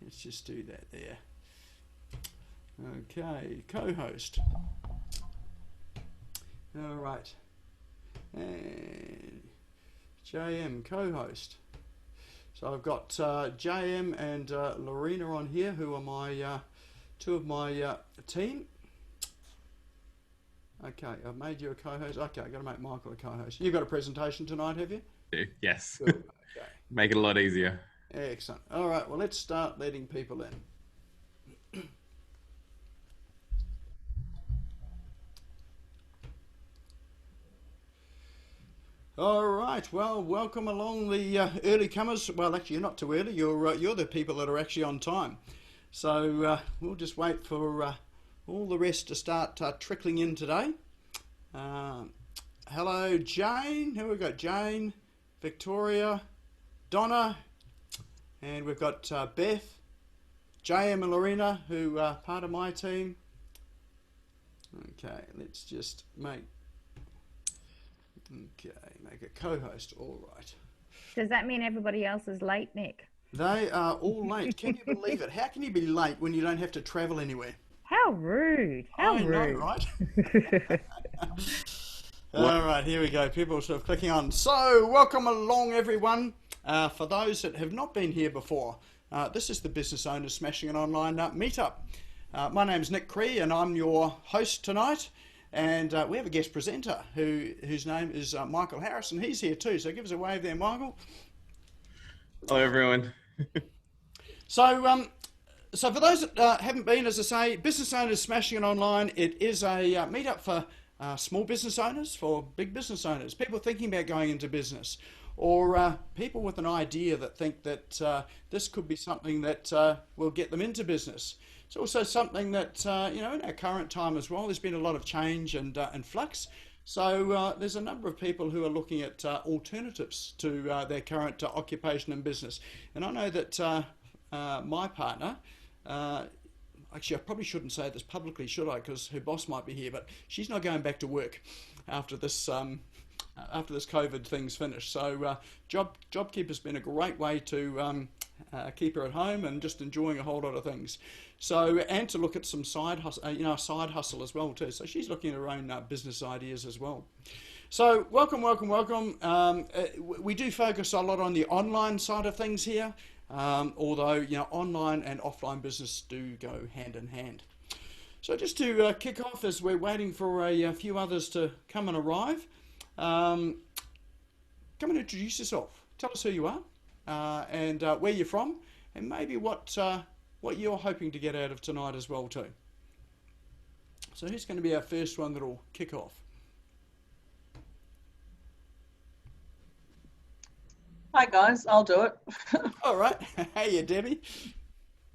let's just do that there. Okay, co-host. All right. And JM, co-host. So I've got JM and Lorena on here, who are my two of my team. Okay, I've made you a co-host. Okay, I've got to make Michael a co-host. You've got a presentation tonight, have you? Yes. Good. Okay. Make it a lot easier. Excellent. All right, well, let's start letting people in. All right. Well, welcome along the early comers. Well, actually, you're not too early. You're the people that are actually on time. So we'll just wait for all the rest to start trickling in today. Hello, Jane. Who we got? Jane, Victoria, Donna, and we've got Beth, JM, and Lorena, who are part of my team. Okay, let's just make a co-host. All right. Does that mean everybody else is late, Nick? They are all late. Can you believe it? How can you be late when you don't have to travel anywhere? How rude. How I know, rude. right? All right, here we go. People are sort of clicking on. So, welcome along, everyone. For those that have not been here before, this is the Business Owners Smashing An Online Meetup. My name's Nick Cree, and I'm your host tonight. And we have a guest presenter whose name is Michael Harrison. He's here too, so give us a wave there, Michael. Hello, everyone. So for those that haven't been, as I say, Business Owners Smashing It Online, it is a meetup for small business owners, for big business owners, people thinking about going into business, or people with an idea that think that this could be something that will get them into business. It's also something that, in our current time as well, there's been a lot of change and flux. So there's a number of people who are looking at alternatives to their current occupation and business. And I know that my partner, actually I probably shouldn't say this publicly, should I? Because her boss might be here, but she's not going back to work after this COVID thing's finished. So JobKeeper's been a great way to keep her at home and just enjoying a whole lot of things. So, and to look at some side hustle as well too. So she's looking at her own business ideas as well. So welcome. We do focus a lot on the online side of things here, although online and offline business do go hand in hand. So just to kick off, as we're waiting for a few others to come and arrive, come and introduce yourself. Tell us who you are and where you're from, and maybe what you're hoping to get out of tonight as well too. So who's going to be our first one that'll kick off? Hi guys, I'll do it. All right. Hey, Debbie.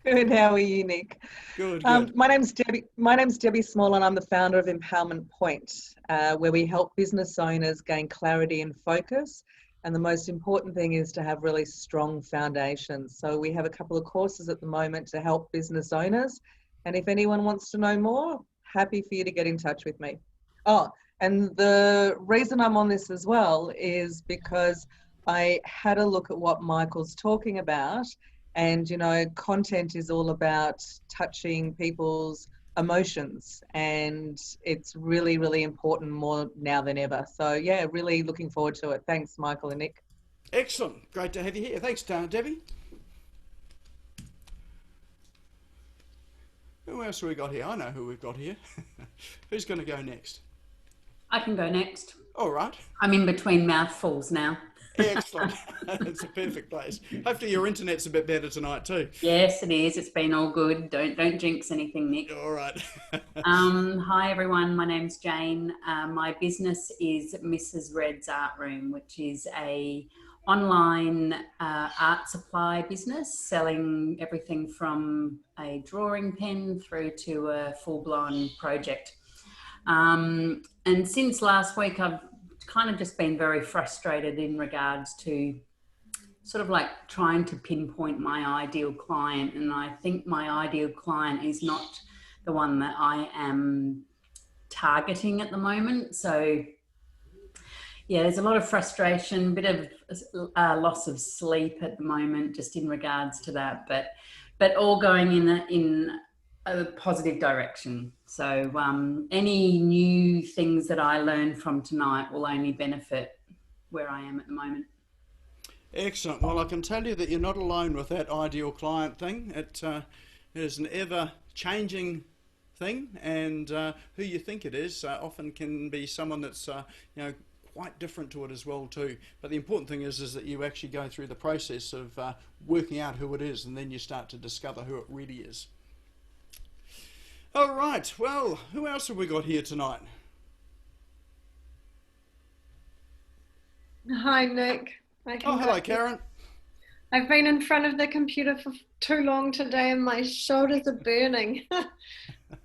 Good. How are you, Nick? Good. My name's Debbie. My name's Debbie Small, and I'm the founder of Empowerment Point, where we help business owners gain clarity and focus. And the most important thing is to have really strong foundations. So we have a couple of courses at the moment to help business owners. And if anyone wants to know more, happy for you to get in touch with me. Oh, and the reason I'm on this as well is because I had a look at what Michael's talking about. And, content is all about touching people's emotions, and it's really, really important more now than ever. So yeah, really looking forward to it. Thanks, Michael and Nick. Excellent. Great to have you here. Thanks, Debbie. Who else have we got here? I know who we've got here. Who's going to go next? I can go next. All right. I'm in between mouthfuls now. Excellent. It's a perfect place. Hopefully your internet's a bit better tonight too. Yes, it is. It's been all good. Don't jinx anything, Nick. All right. Hi everyone. My name's Jane. My business is Mrs. Red's Art Room, which is a online art supply business selling everything from a drawing pen through to a full-blown project. And since last week, I've kind of just been very frustrated in regards to sort of like trying to pinpoint my ideal client. And I think my ideal client is not the one that I am targeting at the moment. So yeah, there's a lot of frustration, bit of loss of sleep at the moment, just in regards to that. But but all going in a positive direction. So any new things that I learn from tonight will only benefit where I am at the moment. Excellent. Well, I can tell you that you're not alone with that ideal client thing. It is an ever-changing thing, and who you think it is often can be someone that's quite different to it as well too. But the important thing is that you actually go through the process of working out who it is, and then you start to discover who it really is. All right. Well, who else have we got here tonight? Hi, Nick. Oh, hello, Karen. I've been in front of the computer for too long today and my shoulders are burning.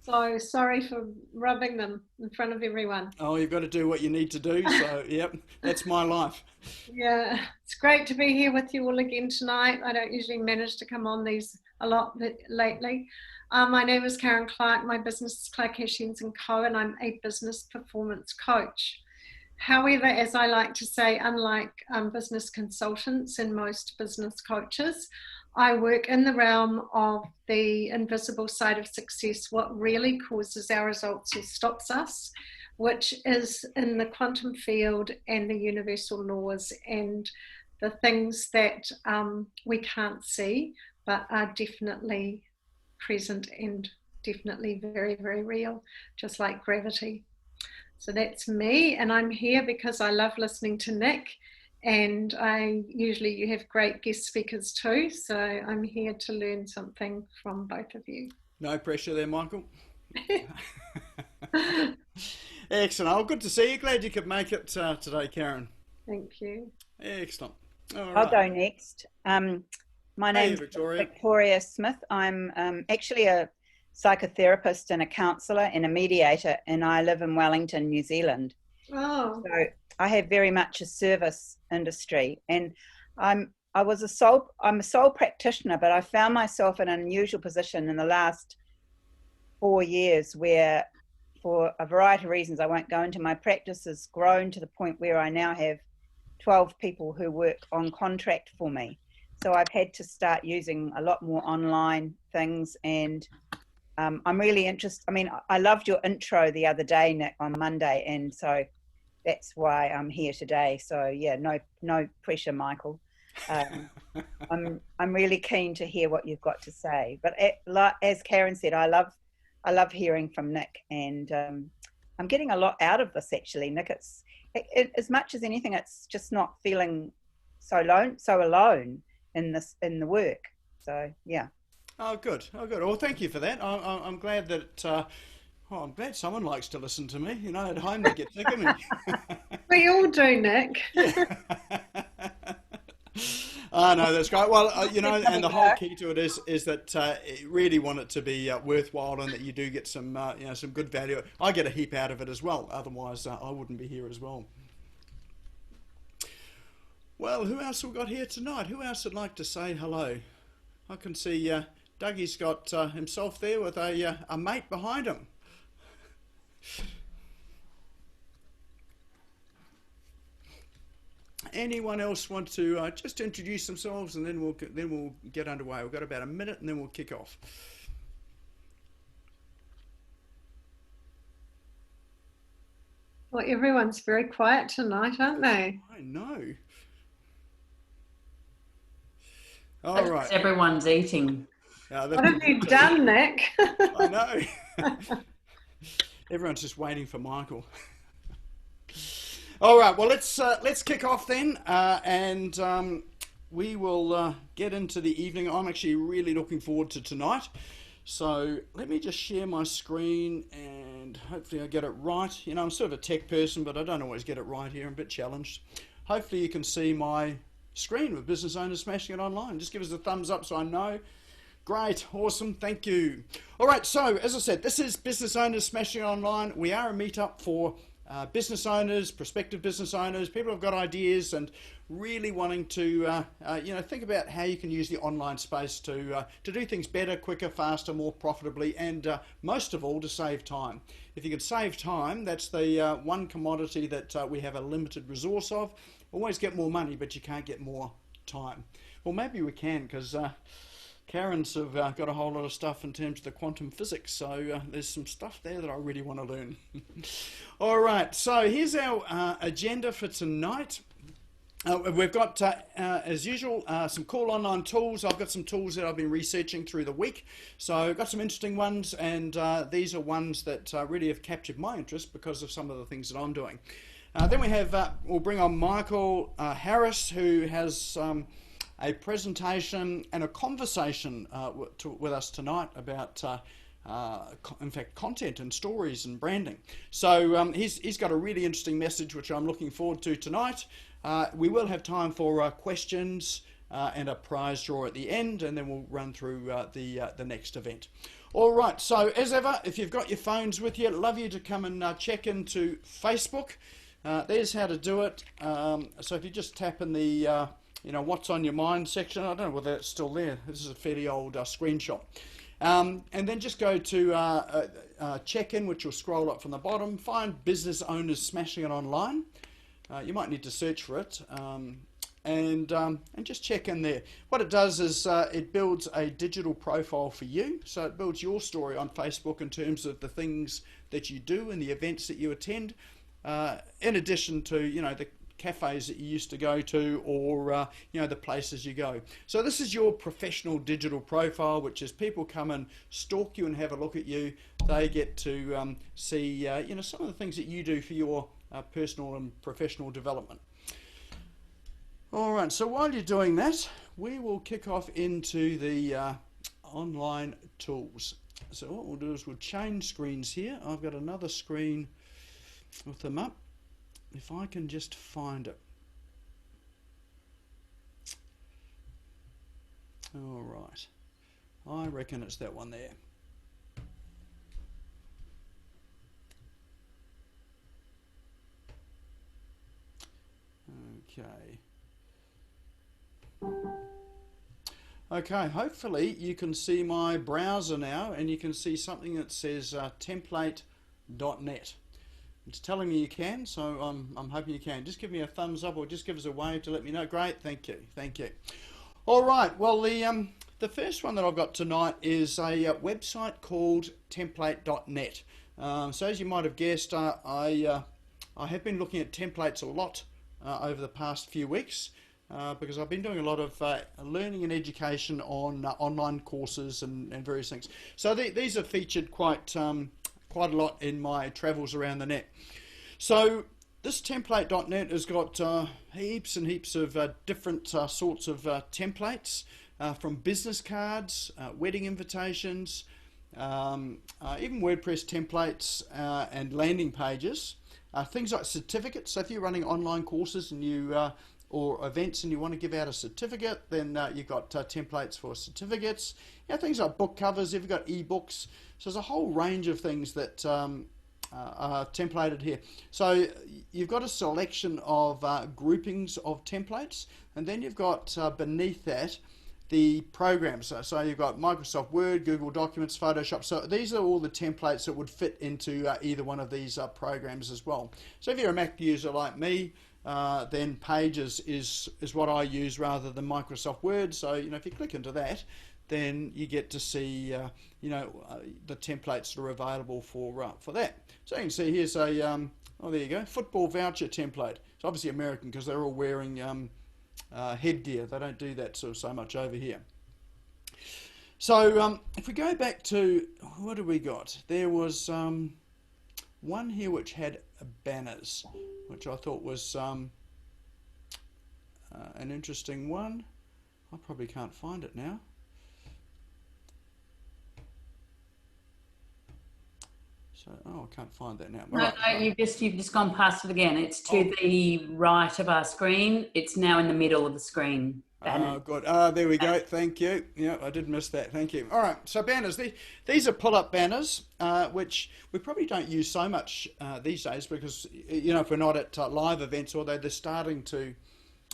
So sorry for rubbing them in front of everyone. Oh, you've got to do what you need to do. So, yep, that's my life. Yeah, it's great to be here with you all again tonight. I don't usually manage to come on these a lot lately. My name is Karen Clark. My business is Clark Hessians & Co. and I'm a business performance coach. However, as I like to say, unlike business consultants and most business coaches, I work in the realm of the invisible side of success, what really causes our results or stops us, which is in the quantum field and the universal laws and the things that we can't see, but are definitely present and definitely very, very real, just like gravity. So that's me, and I'm here because I love listening to Nick, and you have great guest speakers too, so I'm here to learn something from both of you. No pressure there, Michael. Excellent. Oh, good to see you. Glad you could make it today, Karen. Thank you. Excellent. All right. I'll go next. My name's Victoria Smith. I'm actually a psychotherapist and a counsellor and a mediator, and I live in Wellington, New Zealand. Oh. So I have very much a service industry, and I'm a sole practitioner, but I found myself in an unusual position in the last 4 years where, for a variety of reasons I won't go into, my practice has grown to the point where I now have 12 people who work on contract for me. So I've had to start using a lot more online things, and I'm really interested. I mean, I loved your intro the other day, Nick, on Monday, and so that's why I'm here today. So yeah, no pressure, Michael. I'm really keen to hear what you've got to say. But as Karen said, I love hearing from Nick, and I'm getting a lot out of this actually, Nick. It's as much as anything, it's just not feeling so alone in the work. So yeah. Oh, good. Oh, good. Well, thank you for that. I'm glad that. I'm glad someone likes to listen to me. You know, at home they get sick of me. We all do, Nick. Oh, no, that's great. Well, and the whole key to it is that you really want it to be worthwhile, and that you do get some some good value. I get a heap out of it as well. Otherwise, I wouldn't be here as well. Well, who else have we got here tonight? Who else would like to say hello? I can see Dougie's got himself there with a mate behind him. Anyone else want to just introduce themselves, and then we'll get underway. We've got about a minute, and then we'll kick off. Well, everyone's very quiet tonight, aren't they? I know. All right. Everyone's eating. What have you done, Nick? I know. Everyone's just waiting for Michael. All right. Well, let's kick off then, and we will get into the evening. I'm actually really looking forward to tonight. So let me just share my screen, and hopefully I get it right. You know, I'm sort of a tech person, but I don't always get it right here. I'm a bit challenged. Hopefully you can see my screen with Business Owners Smashing It Online. Just give us a thumbs up so I know. Great, awesome, thank you. All right, so as I said, this is Business Owners Smashing It Online. We are a meetup for business owners, prospective business owners, people who've got ideas and really wanting to think about how you can use the online space to do things better, quicker, faster, more profitably, and most of all to save time. If you can save time, that's the one commodity that we have a limited resource of. Always get more money, but you can't get more time. Well, maybe we can, because Karen's have got a whole lot of stuff in terms of the quantum physics, so there's some stuff there that I really want to learn. All right, so here's our agenda for tonight. We've got, as usual, some cool online tools. I've got some tools that I've been researching through the week. So I've got some interesting ones, and these are ones that really have captured my interest because of some of the things that I'm doing. Then we have, we'll bring on Michael Harris, who has a presentation and a conversation with us tonight about in fact, content and stories and branding. So he's got a really interesting message which I'm looking forward to tonight. We will have time for questions and a prize draw at the end, and then we'll run through the next event. All right, so as ever, if you've got your phones with you, I'd love you to come and check into Facebook. There's how to do it. So if you just tap in the what's on your mind section, I don't know whether it's still there. This is a fairly old screenshot. And then just go to check-in, which will scroll up from the bottom. Find business owners smashing it online. You might need to search for it, and just check in there. What it does is it builds a digital profile for you. So it builds your story on Facebook in terms of the things that you do and the events that you attend, in addition to the cafes that you used to go to, or the places you go. So this is your professional digital profile, which is people come and stalk you and have a look at you. They get to see some of the things that you do for your personal and professional development. All right, so while you're doing that, we will kick off into the online tools. So what we'll do is we'll change screens here. I've got another screen with them up. If I can just find it. All right, I reckon it's that one there. Okay, hopefully you can see my browser now, and you can see something that says template.net. It's telling me you can, so I'm hoping you can. Just give me a thumbs up or just give us a wave to let me know. Great, thank you, thank you. All right, well the first one that I've got tonight is a website called template.net. So as you might have guessed, I have been looking at templates a lot over the past few weeks because I've been doing a lot of learning and education on online courses and various things. So these are featured quite a lot in my travels around the net. So this template.net has got heaps and heaps of different sorts of templates, from business cards, wedding invitations, even WordPress templates and landing pages, things like certificates. So if you're running online courses and you or events and you want to give out a certificate, then you've got templates for certificates. Things like book covers, if you've got ebooks. So there's a whole range of things that are templated here. So you've got a selection of groupings of templates, and then you've got beneath that the programs. So you've got Microsoft Word, Google Documents, Photoshop. So these are all the templates that would fit into either one of these programs as well. So if you're a Mac user like me, then Pages is what I use rather than Microsoft Word. So if you click into that, then you get to see the templates that are available for that. So you can see here's a oh, there you go, football voucher template. It's obviously American because they're all wearing headgear. They don't do that so much over here. So if we go back to, what do we got? There was one here which had banners, which I thought was an interesting one. I probably can't find it now. So, oh, I can't find that now. No, you've just gone past it again. It's to the right of our screen. It's now in the middle of the screen. Oh, good. There we go. Thank you. Yeah, I did miss that. Thank you. All right. So banners. These are pull-up banners, which we probably don't use so much these days because if we're not at live events, although they're starting to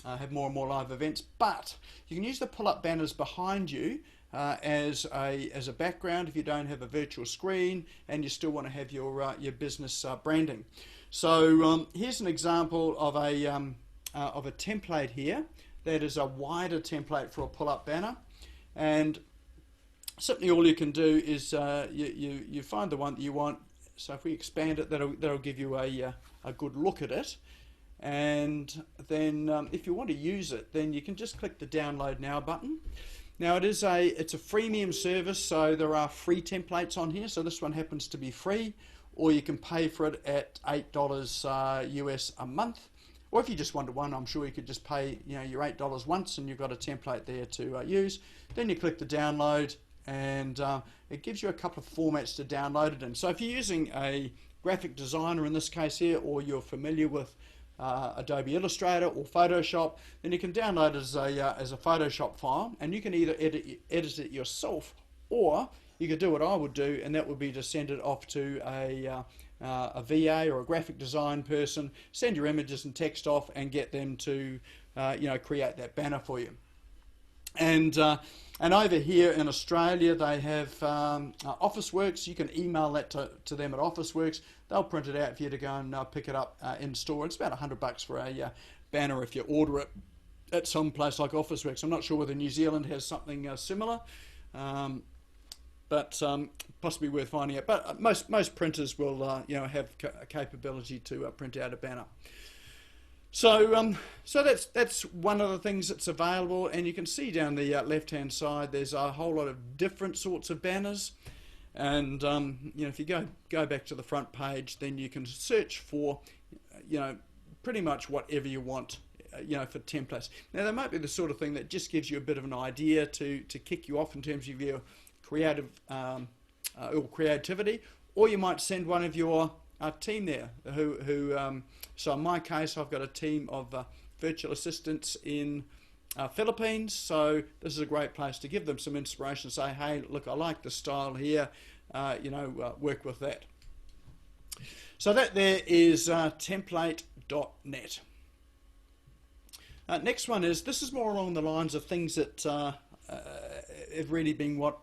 have more and more live events. But you can use the pull-up banners behind you as a background if you don't have a virtual screen and you still want to have your business branding. So here's an example of a template here that is a wider template for a pull-up banner, and simply all you can do is you find the one that you want. So if we expand it, that'll give you a good look at it. And then if you want to use it, then you can just click the download now button. Now it's a freemium service, so there are free templates on here. So this one happens to be free, or you can pay for it at $8 US a month. Or if you just wanted one, I'm sure you could just pay your $8 once, and you've got a template there to use. Then you click the download, and it gives you a couple of formats to download it in. So if you're using a graphic designer in this case here, or you're familiar with Adobe Illustrator or Photoshop, then you can download it as a Photoshop file, and you can either edit it yourself, or you could do what I would do, and that would be to send it off to a VA or a graphic design person, send your images and text off, and get them to create that banner for you. And over here in Australia, they have Officeworks. You can email that to them at Officeworks. They'll print it out for you to go and pick it up in store. It's about $100 for a banner if you order it at some place like Officeworks. I'm not sure whether New Zealand has something similar, but possibly worth finding out. But most printers will have a capability to print out a banner. So that's one of the things that's available, and you can see down the left-hand side there's a whole lot of different sorts of banners, and if you go back to the front page, then you can search for pretty much whatever you want for templates. Now they might be the sort of thing that just gives you a bit of an idea to kick you off in terms of your creative or creativity, or you might send one of your team there who so in my case I've got a team of virtual assistants in Philippines, so this is a great place to give them some inspiration, say, hey, look, I like the style here, work with that. So that there is template.net. Next one this is more along the lines of things that have really been what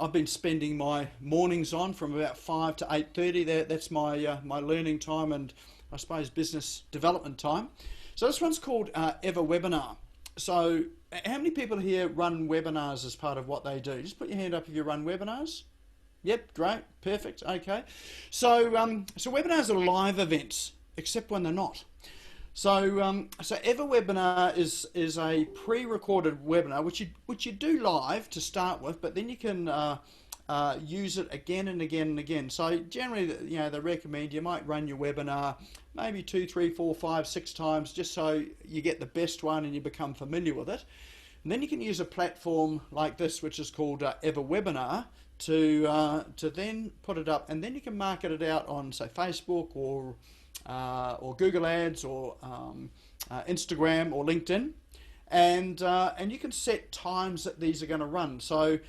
I've been spending my mornings on from about 5 to 8:30. That's my my learning time and I suppose business development time. So this one's called EverWebinar. So how many people here run webinars as part of what they do? Just put your hand up if you run webinars. Yep, great, perfect, okay. So so webinars are live events, except when they're not. So so EverWebinar is a pre-recorded webinar which you do live to start with, but then you can use it again and again and again. So generally, they recommend you might run your webinar maybe 2, 3, 4, 5, 6 times, just so you get the best one and you become familiar with it. And then you can use a platform like this, which is called EverWebinar, to then put it up, and then you can market it out on, say, Facebook or Google Ads or Instagram or LinkedIn, and you can set times that these are going to run. So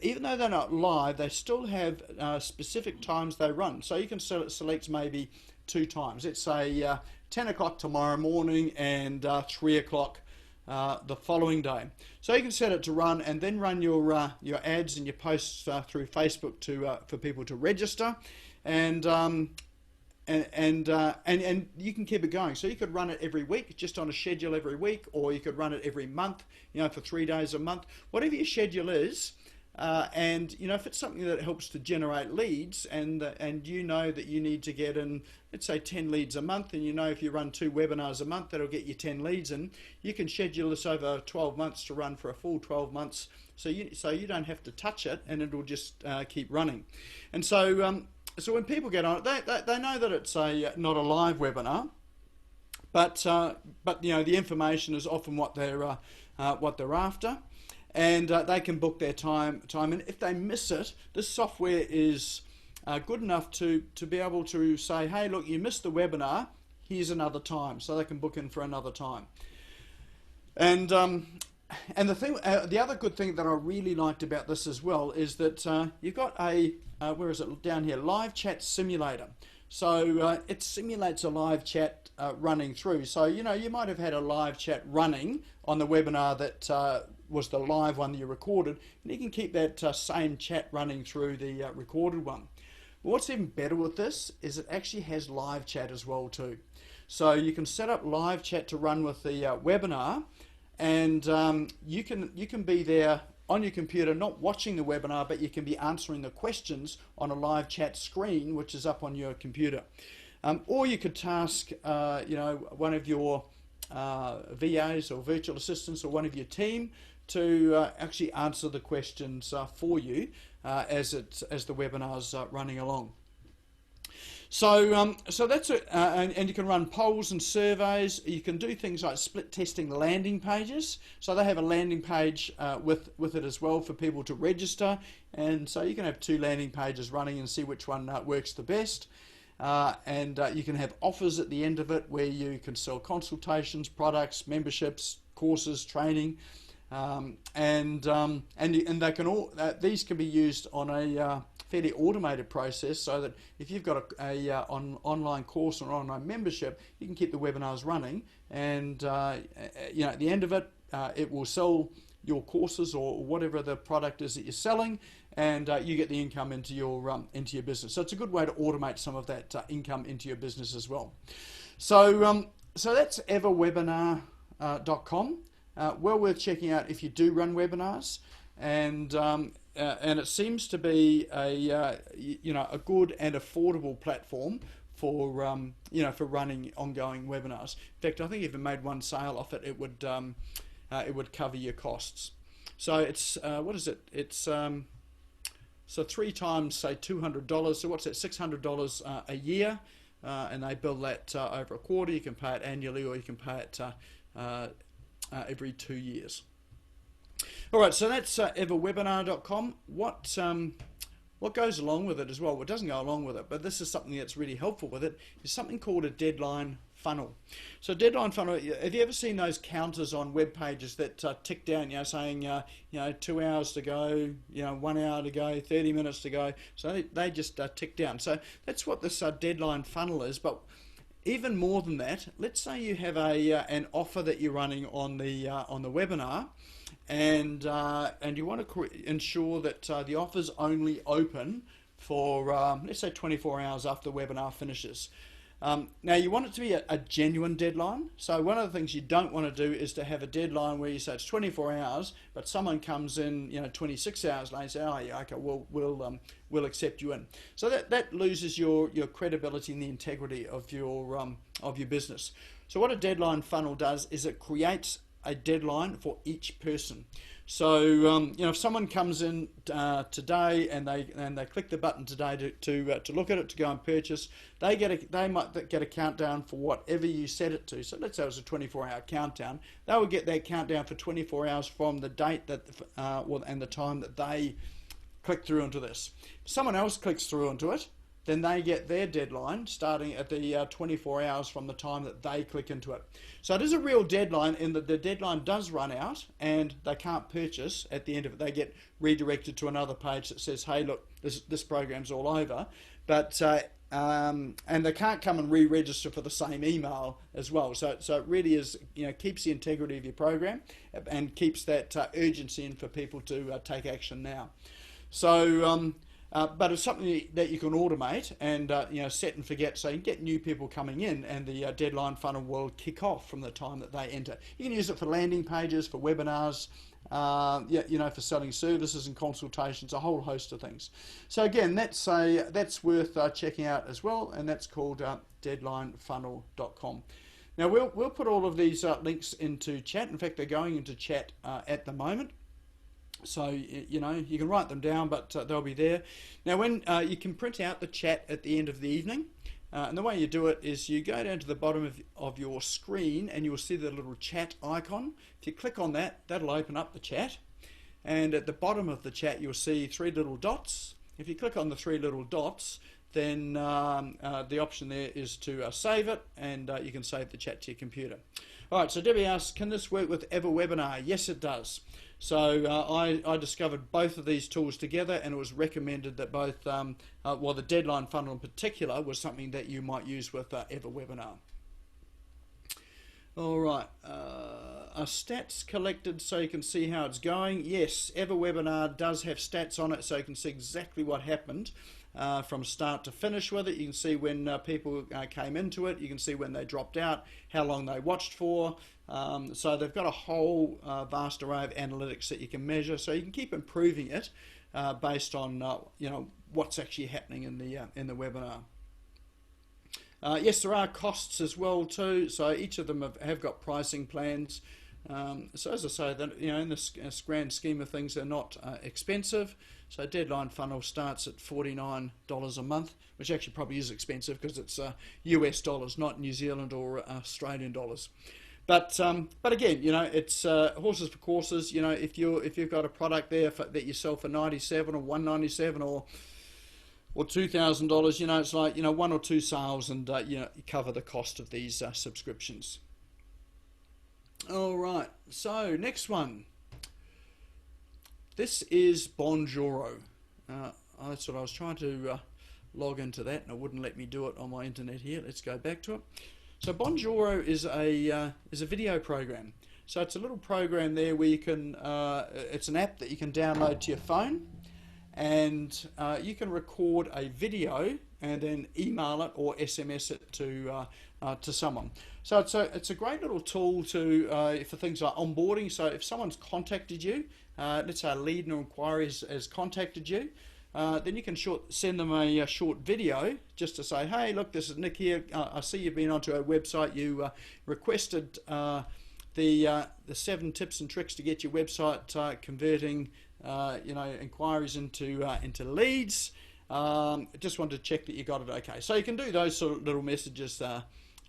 even though they're not live, they still have specific times they run. So you can select maybe 2 times. Let's say 10 o'clock tomorrow morning and 3 o'clock the following day. So you can set it to run, and then run your ads and your posts through Facebook for people to register, and you can keep it going. So you could run it every week, just on a schedule every week, or you could run it every month, for 3 days a month, whatever your schedule is. And if it's something that helps to generate leads, and that you need to get in, let's say 10 leads a month, and if you run 2 webinars a month, that'll get you 10 leads in. You can schedule this over 12 months to run for a full 12 months, so you don't have to touch it, and it'll just keep running. And so so when people get on it, they know that it's not a live webinar, but the information is often what they're after. And they can book their time, and if they miss it, this software is good enough to be able to say, hey, look, you missed the webinar, here's another time, so they can book in for another time. And the other good thing that I really liked about this as well is that you've got a where is it, down here, live chat simulator. So it simulates a live chat running through. So you might have had a live chat running on the webinar that was the live one that you recorded, and you can keep that same chat running through the recorded one. But what's even better with this is it actually has live chat as well too. So you can set up live chat to run with the webinar, and you can be there on your computer, not watching the webinar, but you can be answering the questions on a live chat screen, which is up on your computer. Or you could task, one of your VAs or virtual assistants or one of your team to actually answer the questions for you as the webinar's running along. So that's it, and you can run polls and surveys. You can do things like split testing landing pages. So they have a landing page with it as well for people to register, and so you can have 2 landing pages running and see which one works the best. And you can have offers at the end of it where you can sell consultations, products, memberships, courses, training, and they can all these can be used on a fairly automated process, so that if you've got an online course or online membership, you can keep the webinars running, and at the end of it, it will sell your courses or whatever the product is that you're selling, and you get the income into your business. So it's a good way to automate some of that income into your business as well. So that's everwebinar.com. Well worth checking out if you do run webinars, and it seems to be a good and affordable platform for running ongoing webinars. In fact, I think if you made one sale off it, it would cover your costs. So it's what is it? It's so 3 times, say, $200. So what's that? $600 a year, and they bill that over a quarter. You can pay it annually, or you can pay it every 2 years. All right, so that's everwebinar.com. What goes along with it as well? What doesn't go along with it, but this is something that's really helpful with it, is something called a deadline funnel. So deadline funnel, have you ever seen those counters on web pages that tick down, saying 2 hours to go, 1 hour to go, 30 minutes to go? So they just tick down. So that's what this deadline funnel is. But even more than that, let's say you have an offer that you're running on the webinar, and you want to ensure that the offer's only open for let's say 24 hours after the webinar finishes. Now you want it to be a genuine deadline. So one of the things you don't want to do is to have a deadline where you say it's 24 hours, but someone comes in 26 hours later and say, oh yeah, okay, we'll accept you in. So that loses your credibility and the integrity of your business. So what a deadline funnel does is it creates a deadline for each person. So if someone comes in today and they click the button today to look at it, to go and purchase, they might get a countdown for whatever you set it to. So let's say it was a 24-hour countdown. They will get that countdown for 24 hours from the date that and the time that they click through into this. If someone else clicks through into it, then they get their deadline starting at the 24 hours from the time that they click into it. So it is a real deadline in that the deadline does run out and they can't purchase at the end of it. They get redirected to another page that says, hey, look, this program's all over. But and they can't come and re-register for the same email as well. So it really is, keeps the integrity of your program and keeps that urgency in for people to take action now. So but it's something that you can automate and set and forget, so you can get new people coming in, and the deadline funnel will kick off from the time that they enter. You can use it for landing pages, for webinars, for selling services and consultations, a whole host of things. So again, that's worth checking out as well, and that's called deadlinefunnel.com. Now we'll put all of these links into chat. In fact, they're going into chat at the moment. So, you can write them down, but they'll be there. Now, when you can print out the chat at the end of the evening, and the way you do it is you go down to the bottom of your screen and you'll see the little chat icon. If you click on that, that'll open up the chat. And at the bottom of the chat, you'll see 3 little dots. If you click on the 3 little dots, then the option there is to save it, and you can save the chat to your computer. All right, so Debbie asks, can this work with EverWebinar? Yes, it does. So I discovered both of these tools together, and it was recommended that both, the deadline funnel in particular was something that you might use with EverWebinar. All right, are stats collected so you can see how it's going? Yes, EverWebinar does have stats on it, so you can see exactly what happened from start to finish with it. You can see when people came into it. You can see when they dropped out, how long they watched for. So they've got a whole vast array of analytics that you can measure, so you can keep improving it based on what's actually happening in the webinar. Yes, there are costs as well too. So each of them have got pricing plans. So as I say, that in this grand scheme of things, they're not expensive. So Deadline Funnel starts at $49 a month, which actually probably is expensive because it's US dollars, not New Zealand or Australian dollars. But again, it's horses for courses. If you've got a product there that you sell for $97 or $197 or $2,000, it's like one or two sales, and you cover the cost of these subscriptions. All right, so next one. This is Bonjoro. That's what I was trying to log into that, and it wouldn't let me do it on my internet here. Let's go back to it. So Bonjoro is a video program. So it's a little program there where you can. It's an app that you can download to your phone, and you can record a video and then email it or SMS it to someone. So it's a great little tool for things like onboarding. So if someone's contacted you, let's say a lead or inquiry has contacted you, then you can send them a short video just to say, hey, look, this is Nick here. I see you've been onto our website. You requested the 7 tips and tricks to get your website converting inquiries into leads. Just wanted to check that you got it okay. So you can do those sort of little messages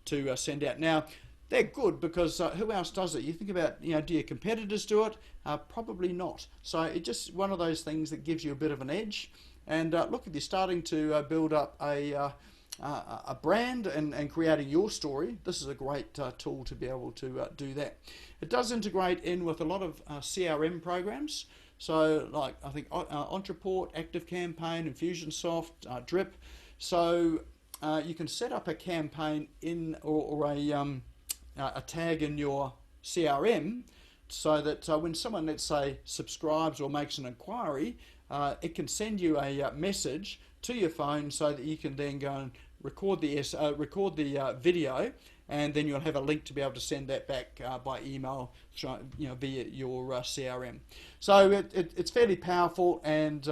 to send out. Now, they're good because who else does it? You think about, do your competitors do it? Probably not. So it's just one of those things that gives you a bit of an edge. And look, if you're starting to build up a brand and creating your story, this is a great tool to be able to do that. It does integrate in with a lot of CRM programs. So like I think Ontraport, ActiveCampaign, Infusionsoft, Drip. So you can set up a campaign in or a tag in your CRM so that when someone, let's say, subscribes or makes an inquiry, it can send you a message to your phone so that you can then go and record the video, and then you'll have a link to be able to send that back by email, via your CRM. So it's fairly powerful, and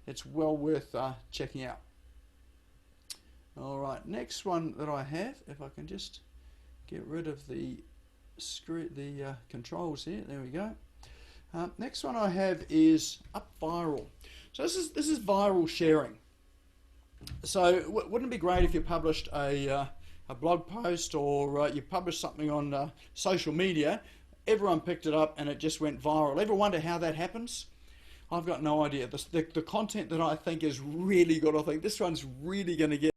it's well worth checking out. All right, next one that I have, if I can just get rid of the controls here. There we go. Next one I have is Up Viral. So this is viral sharing. So wouldn't it be great if you published a blog post or you published something on social media, everyone picked it up and it just went viral? Ever wonder how that happens? I've got no idea. The content that I think is really good, I think this one's really going to get